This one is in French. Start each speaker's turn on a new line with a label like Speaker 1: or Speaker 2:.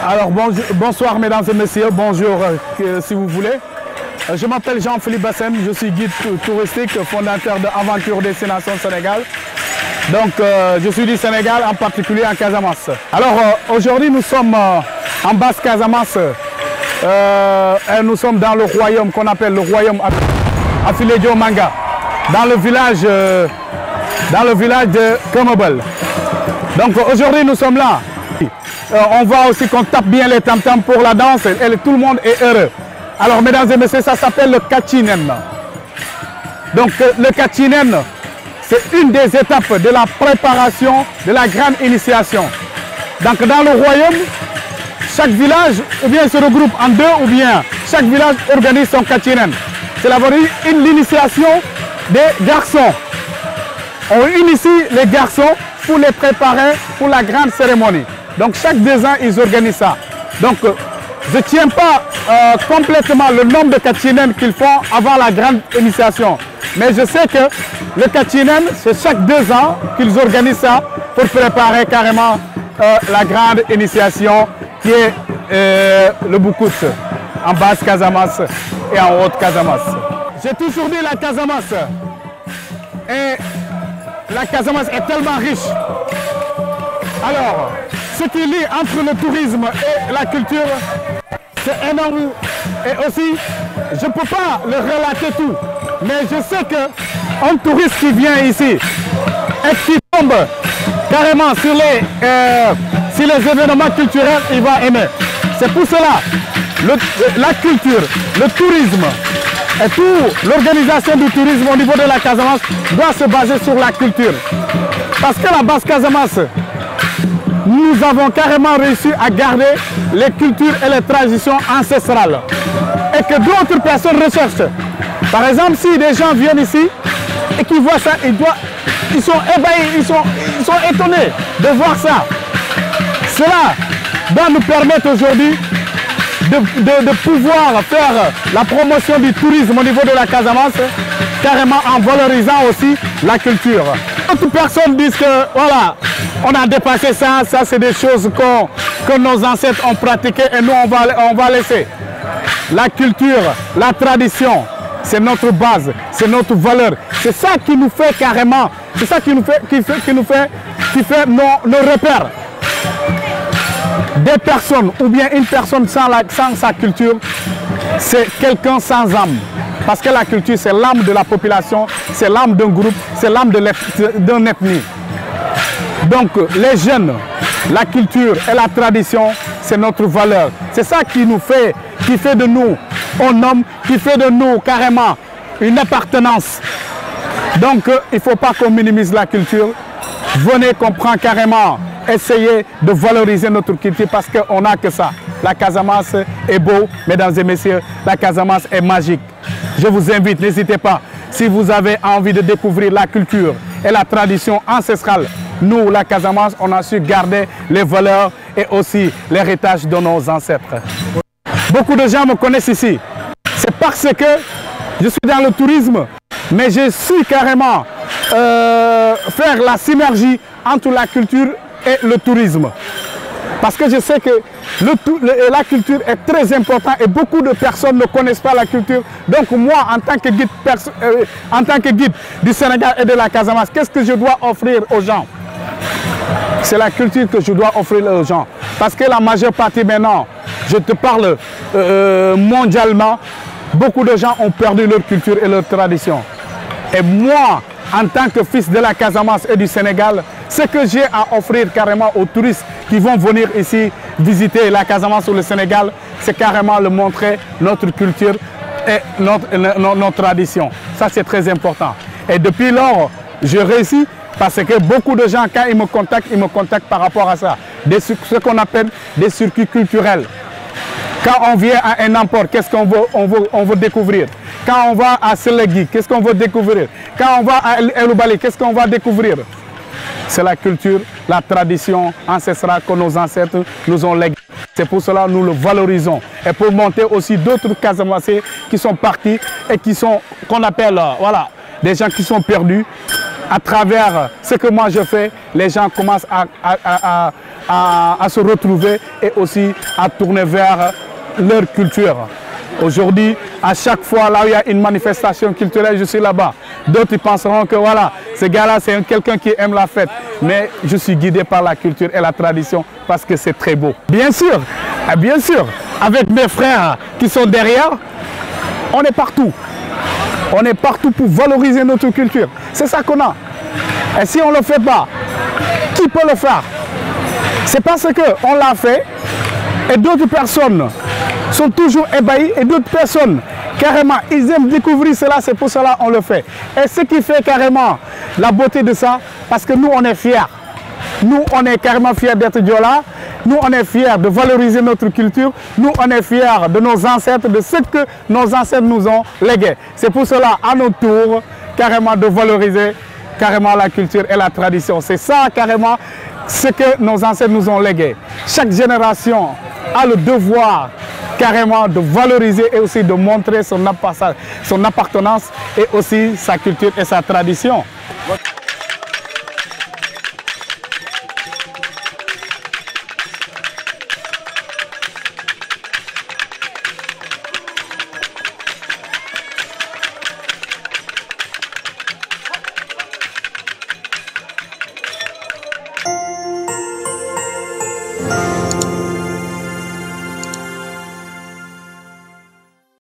Speaker 1: Alors bonsoir mesdames et messieurs, bonjour si vous voulez. Je m'appelle Jean-Philippe Bassem, je suis guide touristique, fondateur de Aventure Destination Sénégal. Donc je suis du Sénégal, en particulier en Casamance. Alors aujourd'hui nous sommes en basse Casamance et nous sommes dans le royaume qu'on appelle le royaume Afilédio Manga, dans le village de Komobel. Donc aujourd'hui nous sommes là. On voit aussi qu'on tape bien les tam-tams pour la danse et tout le monde est heureux. Alors mesdames et messieurs, ça s'appelle le Kachinen. Donc le Kachinen, c'est une des étapes de la préparation de la grande initiation. Donc dans le royaume, chaque village ou bien se regroupe en deux ou bien chaque village organise son Kachinen. C'est l'initiation des garçons. On initie les garçons pour les préparer pour la grande cérémonie. Donc chaque 2 ans, ils organisent ça. Donc je ne tiens pas complètement le nombre de Kachinen qu'ils font avant la grande initiation. Mais je sais que le Kachinen, c'est chaque 2 ans qu'ils organisent ça pour préparer carrément la grande initiation qui est le Boukout, en basse Casamance et en haute Casamance. J'ai toujours dit la Casamance. Et la Casamance est tellement riche. Alors, ce qui lie entre le tourisme et la culture, c'est énorme. Et aussi, je ne peux pas le relater tout, mais je sais qu'un touriste qui vient ici et qui tombe carrément sur les événements culturels, il va aimer. C'est pour cela, la culture, le tourisme et toute l'organisation du tourisme au niveau de la Casamance doit se baser sur la culture. Parce que la basse Casamance, nous avons carrément réussi à garder les cultures et les traditions ancestrales. Et que d'autres personnes recherchent. Par exemple, si des gens viennent ici et qu'ils voient ça, ils sont ébahis, ils sont étonnés de voir ça. Cela doit nous permettre aujourd'hui de pouvoir faire la promotion du tourisme au niveau de la Casamance, carrément en valorisant aussi la culture. D'autres personnes disent que voilà, on a dépassé ça, ça c'est des choses que nos ancêtres ont pratiquées et nous on va laisser. La culture, la tradition, c'est notre base, c'est notre valeur. C'est ça qui nous fait carrément, c'est ça qui fait nos repères. Des personnes ou bien une personne sans sa culture, c'est quelqu'un sans âme. Parce que la culture, c'est l'âme de la population, c'est l'âme d'un groupe, c'est l'âme d'un ethnie. Donc les jeunes, la culture et la tradition, c'est notre valeur. C'est ça qui fait de nous un homme, qui fait de nous carrément une appartenance. Donc il ne faut pas qu'on minimise la culture. Venez qu'on prend carrément, essayer de valoriser notre culture parce qu'on n'a que ça. La Casamance est beau, mesdames et messieurs, la Casamance est magique. Je vous invite, n'hésitez pas, si vous avez envie de découvrir la culture et la tradition ancestrale, nous, la Casamance, on a su garder les valeurs et aussi l'héritage de nos ancêtres. Beaucoup de gens me connaissent ici. C'est parce que je suis dans le tourisme, mais je suis carrément faire la synergie entre la culture et le tourisme. Parce que je sais que la culture est très importante et beaucoup de personnes ne connaissent pas la culture. Donc moi, en tant que guide du Sénégal et de la Casamance, qu'est-ce que je dois offrir aux gens? C'est la culture que je dois offrir aux gens. Parce que la majeure partie maintenant, je te parle mondialement, beaucoup de gens ont perdu leur culture et leur tradition. Et moi, en tant que fils de la Casamance et du Sénégal, ce que j'ai à offrir carrément aux touristes qui vont venir ici visiter la Casamance ou le Sénégal, c'est carrément leur montrer notre culture et notre tradition. Ça, c'est très important. Et depuis lors, je réussis parce que beaucoup de gens, quand ils me contactent par rapport à ça. Ce qu'on appelle des circuits culturels. Quand on vient à un emport, qu'est-ce qu'on veut découvrir? Quand on va à Selegui, qu'est-ce qu'on veut découvrir? Quand on va à El Oubali, qu'est-ce qu'on va découvrir? C'est la culture, la tradition ancestrale que nos ancêtres nous ont léguée. C'est pour cela que nous le valorisons. Et pour monter aussi d'autres Casamassés qui sont partis et qui sont, qu'on appelle, voilà, des gens qui sont perdus. À travers ce que moi je fais, les gens commencent à se retrouver et aussi à tourner vers leur culture. Aujourd'hui, à chaque fois là où il y a une manifestation culturelle, je suis là-bas. D'autres penseront que voilà, ce gars-là c'est quelqu'un qui aime la fête. Mais je suis guidé par la culture et la tradition parce que c'est très beau. Bien sûr, avec mes frères qui sont derrière, on est partout. On est partout pour valoriser notre culture. C'est ça qu'on a. Et si on ne le fait pas, qui peut le faire? C'est parce qu'on l'a fait et d'autres personnes sont toujours ébahies et d'autres personnes, carrément, ils aiment découvrir cela, c'est pour cela qu'on le fait. Et ce qui fait carrément la beauté de ça, parce que nous, on est fiers. Nous, on est carrément fiers d'être Diola. Nous, on est fiers de valoriser notre culture. Nous, on est fiers de nos ancêtres, de ce que nos ancêtres nous ont légué. C'est pour cela, à notre tour, carrément de valoriser carrément la culture et la tradition. C'est ça, carrément, ce que nos ancêtres nous ont légué. Chaque génération a le devoir, carrément, de valoriser et aussi de montrer son appartenance et aussi sa culture et sa tradition.